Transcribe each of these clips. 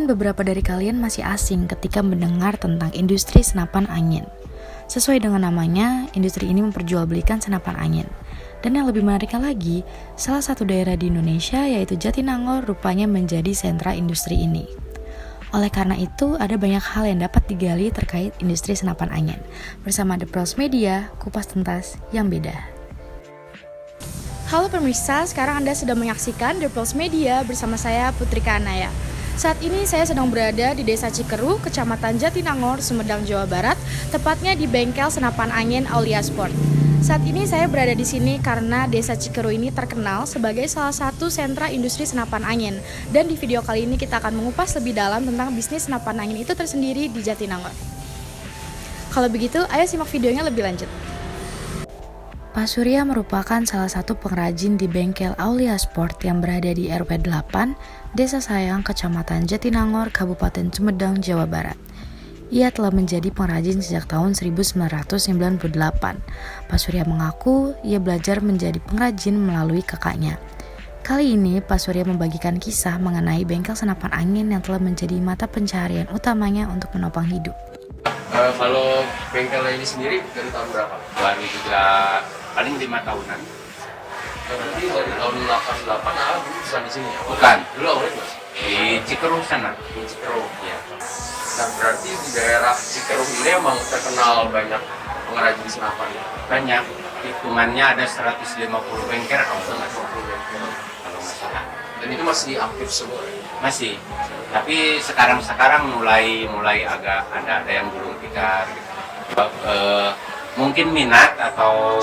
beberapa dari kalian masih asing ketika mendengar tentang industri senapan angin. Sesuai dengan namanya, industri ini memperjualbelikan senapan angin. Dan yang lebih menariknya lagi, salah satu daerah di Indonesia yaitu Jatinangor rupanya menjadi sentra industri ini. Oleh karena itu, ada banyak hal yang dapat digali terkait industri senapan angin. Bersama The Pros Media, kupas tuntas yang beda. Halo pemirsa, sekarang Anda sedang menyaksikan The Pros Media bersama saya Putri Kanaya. Saat ini saya sedang berada di Desa Cikeru, Kecamatan Jatinangor, Sumedang, Jawa Barat, tepatnya di bengkel senapan angin Aulia Sport. Saat ini saya berada di sini karena Desa Cikeru ini terkenal sebagai salah satu sentra industri senapan angin. Dan di video kali ini kita akan mengupas lebih dalam tentang bisnis senapan angin itu tersendiri di Jatinangor. Kalau begitu, ayo simak videonya lebih lanjut. Pak Surya merupakan salah satu pengrajin di bengkel Aulia Sport yang berada di RW 8, Desa Sayang, Kecamatan Jatinangor, Kabupaten Sumedang, Jawa Barat. Ia telah menjadi pengrajin sejak tahun 1998. Pak Surya mengaku ia belajar menjadi pengrajin melalui kakaknya. Kali ini Pak Surya membagikan kisah mengenai bengkel senapan angin yang telah menjadi mata pencaharian utamanya untuk menopang hidup. Kalau bengkel ini sendiri dari tahun berapa? Baru juga paling 5 tahunan. Berarti dari tahun 88 dulu bisa di sini ya? Bukan. Dulu awalnya di mana? Di Cikeruh sana. Di Cikeruh. Ya. Nah berarti di daerah Cikeruh ini emang terkenal banyak pengrajin senapan. Banyak. Hitungannya ada 150 bengkel kalau nggak salah. Dan itu masih aktif semua ya? Masih. Tapi sekarang mulai agak ada yang gulung tikar gitu. Mungkin minat atau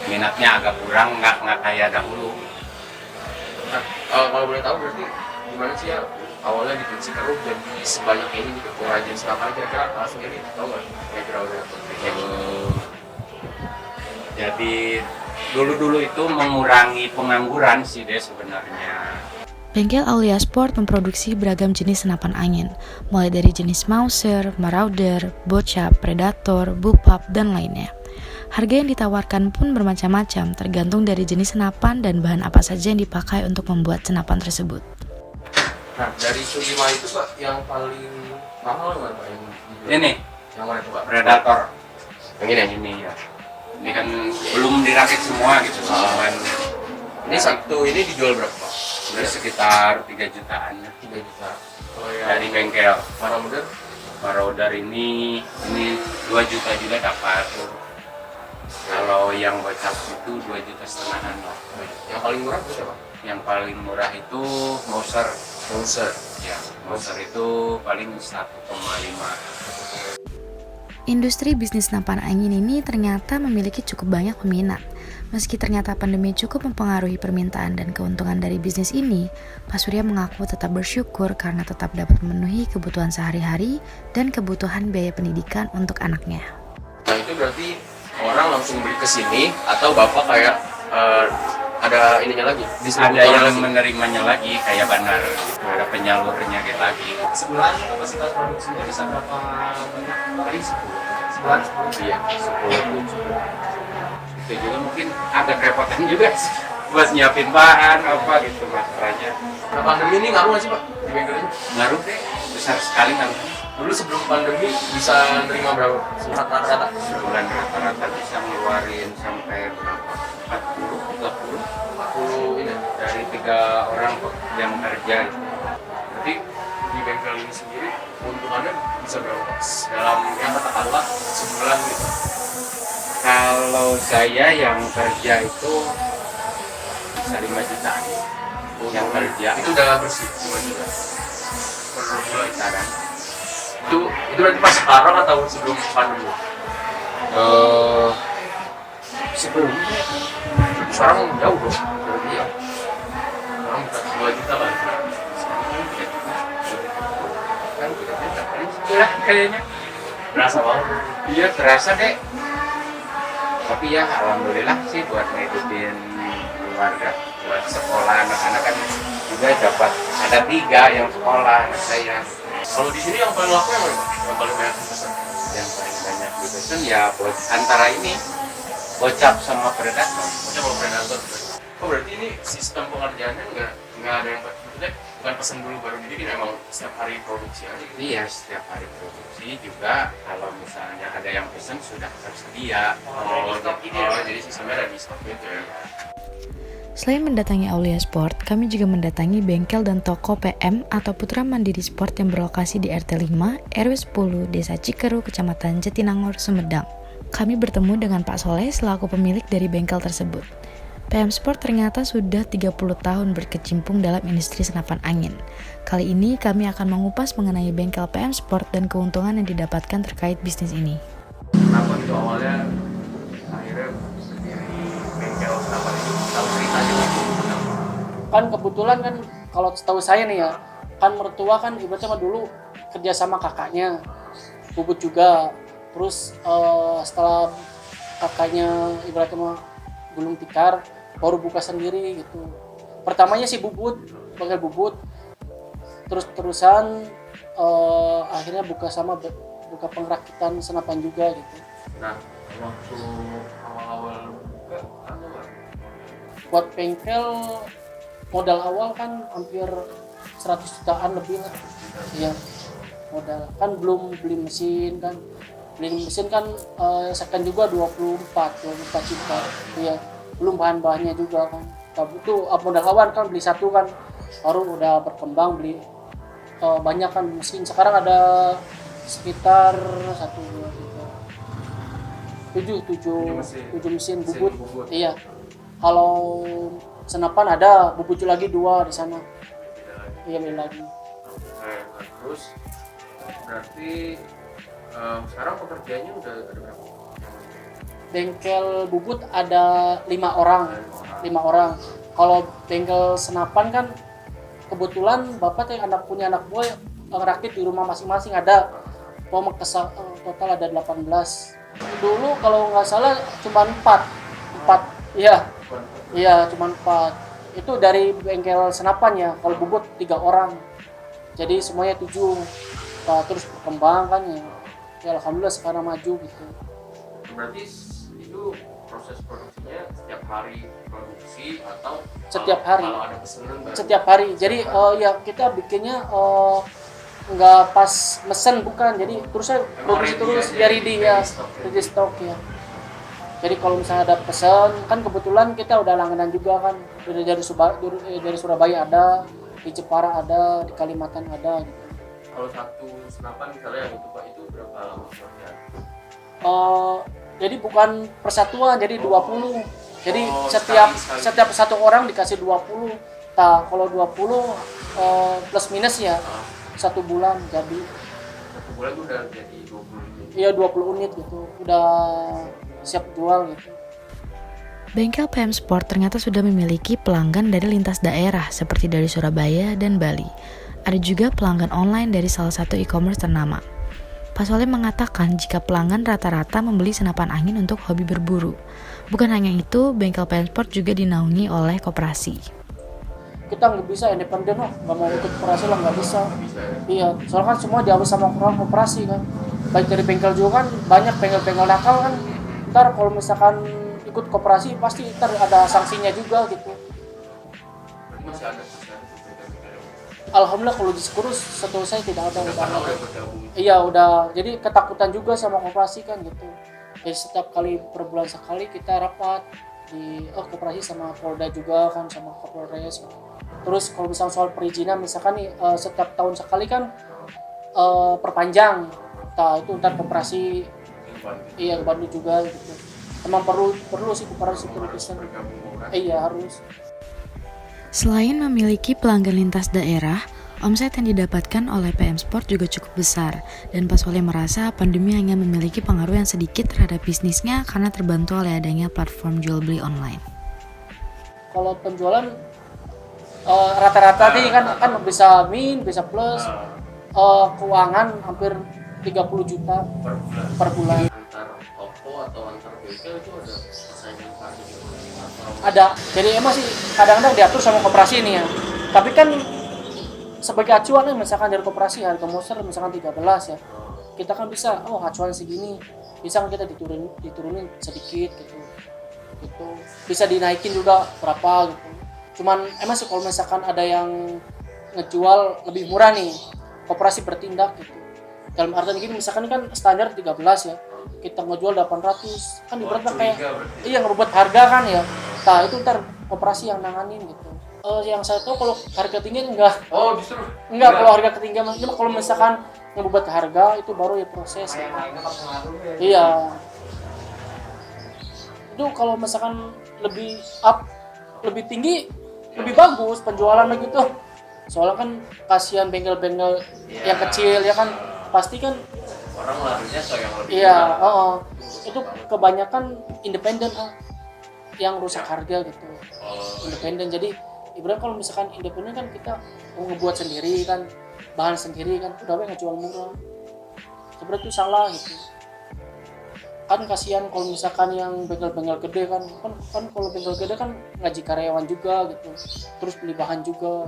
minatnya agak kurang, nggak kayak dahulu. Nah, kalau boleh tahu berarti gimana sih ya awalnya di Cikeruh jadi sebanyak ini gitu pengrajin senapan, kira-kira sendiri tahu nggak kira-kira udah Jadi dulu itu mengurangi pengangguran sih deh sebenarnya. Bengkel Aulia Sport memproduksi beragam jenis senapan angin, mulai dari jenis Mauser, Marauder, Bocap, Predator, Bullpup, dan lainnya. Harga yang ditawarkan pun bermacam-macam, tergantung dari jenis senapan dan bahan apa saja yang dipakai untuk membuat senapan tersebut. Nah dari kelima itu Pak, yang paling mahal nggak Pak? Ini Yang mana tuh Pak? Predator. Yang ini ya? Ini ya. Ini kan belum dirakit semua gitu. Ini satu ini dijual berapa Pak? Udah sekitar 3 jutaan 3 juta. Kalau yang dari bengkel. Marauder Marauder ini 2 juta juga dapat. Kalau yang Bocap itu 2,5 jutaan lah. yang paling murah berapa Pak? Yang paling murah itu Mauser. Mauser. Ya, Mauser itu paling 1,5. Industri bisnis senapan angin ini ternyata memiliki cukup banyak peminat. Meski ternyata pandemi cukup mempengaruhi permintaan dan keuntungan dari bisnis ini, Pak Surya mengaku tetap bersyukur karena tetap dapat memenuhi kebutuhan sehari-hari dan kebutuhan biaya pendidikan untuk anaknya. Nah itu berarti orang langsung beli ke sini atau Bapak kayak ada ininya lagi? Ada yang menerimanya lagi kayak bandar, ada penyalurnya kayak lagi. Sebulan kapasitas produksinya bisa berapa banyak? Paling 10. Sebulan 10? Iya, 10. Itu juga mungkin agak kerepotan juga sih buat nyiapin bahan apa gitu masalahnya. Nah pandemi ini ngaruh nggak sih Pak di bengkel ini? Ngaruh deh, besar sekali ngaruh. Dulu sebelum pandemi bisa nerima berapa? Rata-rata? Sebulan rata-rata bisa ngeluarin sampai berapa? 40 40 ini dari 3 orang yang kerja. berarti di bengkel ini sendiri keuntungannya bisa berapa Pak? Dalam yang katakanlah sebulan gitu. Kalau saya yang kerja itu bisa 5 juta yang kerja Itu udah bersih 5 juta per bulan. sekarang. Itu berarti pas sekarang atau sebelum pandemi? Sebelumnya Sekarang jauh dong. Berarti ya. Sekarang bisa 2 juta kali. kan tidak juta paling sebulan kayaknya. Berasa banget. Iya terasa deh. Tapi ya alhamdulillah sih buat ngehidupin keluarga, buat sekolah anak-anak kan juga dapat ada 3 yang sekolah anak saya. Kalau di sini yang paling laku yang mana Pak? Yang paling banyak dipesan? Yang paling banyak dipesan ya buat antara ini Bocap sama Predator. Maksudnya kalau predator. Oh berarti ini sistem pengerjaannya nggak ada yang maksudnya bukan pesen dulu baru dibikin, emang setiap hari produksi aja gitu. Iya, setiap hari produksi juga kalau misalnya ada yang pesen sudah tersedia. Jadi sistemnya ada di stok gitu ya. Selain mendatangi Aulia Sport, kami juga mendatangi bengkel dan toko PM atau Putra Mandiri Sport yang berlokasi di RT 5, RW 10, Desa Cikeru, Kecamatan Jatinangor, Sumedang. Kami bertemu dengan Pak Soleh selaku pemilik dari bengkel tersebut. PM Sport ternyata sudah 30 tahun berkecimpung dalam industri senapan angin. Kali ini kami akan mengupas mengenai bengkel PM Sport dan keuntungan yang didapatkan terkait bisnis ini. Kenapa gitu awalnya akhirnya berdiri bengkel senapan itu, tahu ceritanya gitu? Kan kebetulan kan kalau setahu saya nih ya, kan mertua kan ibaratnya mah dulu kerja sama kakaknya, Bubut juga. Terus setelah kakaknya ibaratnya mah gulung tikar, baru buka sendiri gitu. Pertamanya si Bubut, bengkel Bubut. Terus-terusan akhirnya buka pengrakitan senapan juga gitu. Nah, waktu awal-awal buka atau apa? Buat bengkel modal awal kan hampir 100 jutaan lebih lah. Iya, modal. Kan belum beli mesin kan. Beli mesin kan second juga 24 juta. Iya, belum bahan-bahannya juga kan. Itu modal awal kan beli satu kan, baru udah berkembang beli banyak kan mesin. Sekarang ada sekitar 7 mesin Bubut. Iya. Kalau senapan ada Bubut lagi 2 di sana. Iya, beli lagi. Nah, terus berarti sekarang pekerjaannya udah ada berapa? Bengkel Bubut ada 5 orang. Kalau bengkel senapan kan kebetulan bapak punya anak buah ngerakit di rumah masing-masing ada. Total ada 18. Dulu kalau nggak salah cuma 4. Iya, cuma 4. Itu dari bengkel senapan ya. Kalau Bubut 3 orang. Jadi semuanya 7. Nah, terus berkembang kan ya. Ya alhamdulillah sekarang maju gitu. Berarti itu proses produksinya setiap hari produksi atau Setiap hari. Kalau ada pesanan baru? Setiap hari. Jadi ya kita bikinnya nggak pas mesen bukan. Jadi terus saya produksi terus dari dia ready stock ya. Jadi kalau misalnya ada pesan kan kebetulan kita udah langganan juga kan dari Surabaya ada, di Jepara ada, di Kalimantan ada gitu. Kalau satu senapan misalnya yang itu Pak, itu berapa lama pekerjaan? Jadi bukan persatuan, jadi 20. Jadi sekali. setiap satu orang dikasih 20. Nah, kalau 20 plus minus ya 1 bulan jadi. 1 bulan itu udah jadi 20 unit. Iya 20 unit gitu. Udah siap jual gitu. Bengkel PM Sport ternyata sudah memiliki pelanggan dari lintas daerah seperti dari Surabaya dan Bali. Ada juga pelanggan online dari salah satu e-commerce ternama. Pak Soleh mengatakan jika pelanggan rata-rata membeli senapan angin untuk hobi berburu. Bukan hanya itu, bengkel PM Sport juga dinaungi oleh koperasi. Kita nggak bisa independen loh, nggak mau ikut koperasi lah nggak bisa. Iya, soalnya kan semua diambil sama orang koperasi kan. Baik dari bengkel juga kan, banyak bengkel-bengkel nakal kan. Ntar kalau misalkan ikut koperasi pasti ntar ada sanksinya juga gitu. Berarti masih ada Alhamdulillah kalau di Sekurus setahu saya tidak ada. karena udah bergabung. Iya udah, jadi ketakutan juga sama koperasi kan gitu. Jadi setiap kali per bulan sekali kita rapat di koperasi sama Polda juga kan sama Kapolres. Terus kalau misalnya soal perizinan misalkan nih setiap tahun sekali kan perpanjang. Nah itu ntar koperasi iya ke Bandung juga gitu. Emang perlu sih koperasi itu iya harus. Selain memiliki pelanggan lintas daerah, omset yang didapatkan oleh PM Sport juga cukup besar, dan Pak Soleh merasa pandemi hanya memiliki pengaruh yang sedikit terhadap bisnisnya karena terbantu oleh adanya platform jual beli online. Kalau penjualan rata-rata nih kan bisa min, bisa plus, keuangan hampir 30 juta per bulan. Antar toko atau antar bengkel itu ada persaingan harga gitu? Ada, jadi emang sih kadang-kadang diatur sama koperasi ini ya. Tapi kan sebagai acuan misalkan dari koperasi harga monster misalkan 13 ya. Kita kan bisa acuan segini. Bisa kan kita diturunin sedikit gitu. Bisa dinaikin juga berapa gitu. Cuman emang sih kalau misalkan ada yang ngejual lebih murah nih, koperasi bertindak gitu. Dalam artian gini, misalkan kan standar 13 ya, kita ngejual 800, kan ibaratnya kayak iya ngerebut harga kan ya. Nah itu ntar koperasi yang nanganin gitu. Yang saya tahu kalau harga tinggi enggak. Oh justru Enggak, kalau harga ketinggian, cuma kalau misalkan ngebuat harga itu baru ya proses ya. Iya. Itu kalau misalkan lebih up, lebih tinggi, lebih bagus penjualan begitu. Soalnya kan kasihan bengkel-bengkel yang kecil ya kan, pasti kan orang larinya so yang lebih iya, murah. itu kebanyakan independen yang rusak harga gitu. Independen, jadi ibarat kalau misalkan independen kan kita mau ngebuat sendiri kan, bahan sendiri kan, udah ngejual murah. Sebenarnya itu salah gitu. Kan kasihan kalau misalkan yang bengkel-bengkel gede kan kalau bengkel gede kan ngaji karyawan juga gitu, terus beli bahan juga.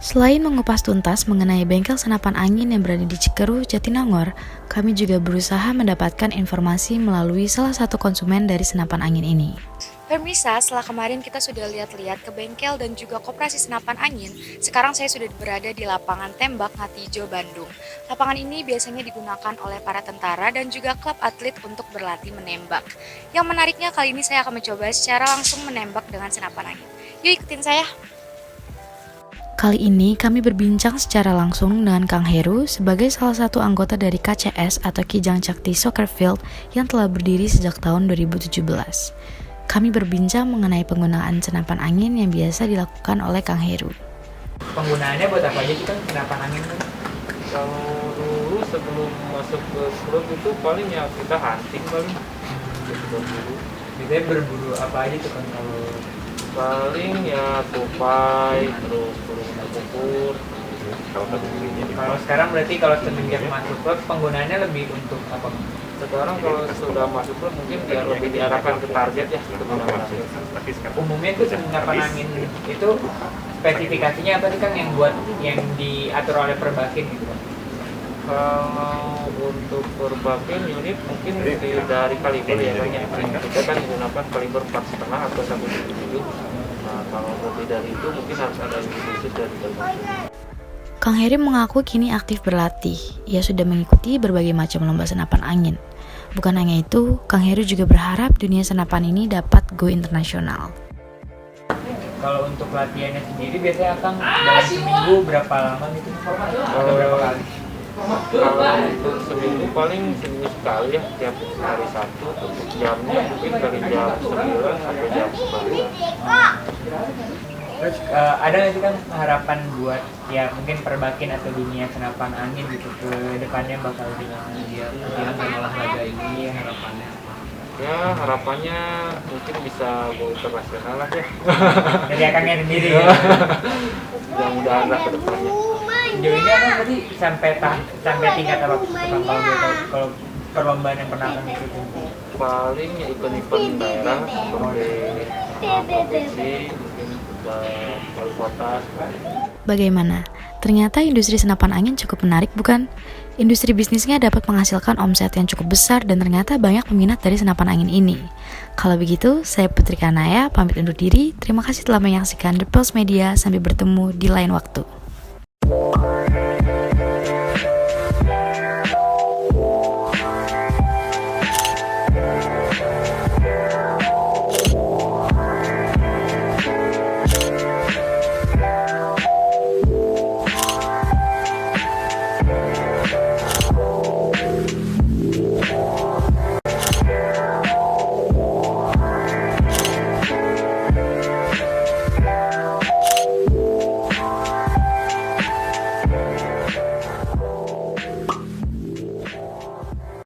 Selain mengupas tuntas mengenai bengkel senapan angin yang berada di Cikeruh, Jatinangor, kami juga berusaha mendapatkan informasi melalui salah satu konsumen dari senapan angin ini. Permisa, setelah kemarin kita sudah lihat-lihat ke bengkel dan juga koperasi senapan angin, sekarang saya sudah berada di lapangan tembak Ngatijo, Bandung. Lapangan ini biasanya digunakan oleh para tentara dan juga klub atlet untuk berlatih menembak. Yang menariknya kali ini saya akan mencoba secara langsung menembak dengan senapan angin. Yuk ikutin saya. Kali ini kami berbincang secara langsung dengan Kang Heru sebagai salah satu anggota dari KCS atau Kijang Cakti Soccer Field yang telah berdiri sejak tahun 2017. Kami berbincang mengenai penggunaan senapan angin yang biasa dilakukan oleh Kang Heru. Penggunaannya buat apa aja sih kan senapan angin kan? Kalau dulu sebelum masuk ke klub itu paling ya kita hunting paling berburu. Biasanya berburu apa aja tuh kan kalau Paling ya tupai, terus burung kukur. kalau sekarang berarti kalau semenjak masuk klub penggunaannya lebih untuk apa? Sekarang kalau sudah masuk klub mungkin biar lebih diarahkan ke target ya, ke target. Umumnya itu senapan angin itu spesifikasinya apa sih Kang yang buat yang diatur oleh Perbakin gitu kan? Kalau untuk berbagai unit mungkin dari kaliber ya banyak. Kita kan menggunakan kaliber 4,5 atau 1,7. Nah kalau lebih dari itu mungkin harus ada unit khusus dari berbagai. Kang Heru mengaku kini aktif berlatih. Ia sudah mengikuti berbagai macam lomba senapan angin. Bukan hanya itu, Kang Heru juga berharap dunia senapan ini dapat go internasional. Kalau untuk latihannya sendiri biasanya Kang dalam seminggu berapa lama gitu? Atau berapa kali? Kalau untuk seminggu paling seminggu sekali ya, tiap hari Sabtu. Untuk jamnya mungkin dari jam 9 sampai jam 11. Terus ada nggak sih kan harapan buat ya mungkin Perbakin atau dunia senapan angin gitu ke depannya bakal dengan dia olahraga ini harapannya? Ya harapannya mungkin bisa go internasional lah ya. Dari Akangnya sendiri ya. Mudah-mudahan lah ke depannya. Sejauh ini apa tadi sampai tingkat apa Kang, kalau boleh tahu, kalau perlombaan yang pernah Kang ikutin? Paling ya event-event daerah seperti provinsi, mungkin wali kota. Bagaimana? Ternyata industri senapan angin cukup menarik bukan? Industri bisnisnya dapat menghasilkan omset yang cukup besar dan ternyata banyak peminat dari senapan angin ini. Kalau begitu, saya Putri Kanaya pamit undur diri. Terima kasih telah menyaksikan The Pulse Media. Sampai bertemu di lain waktu.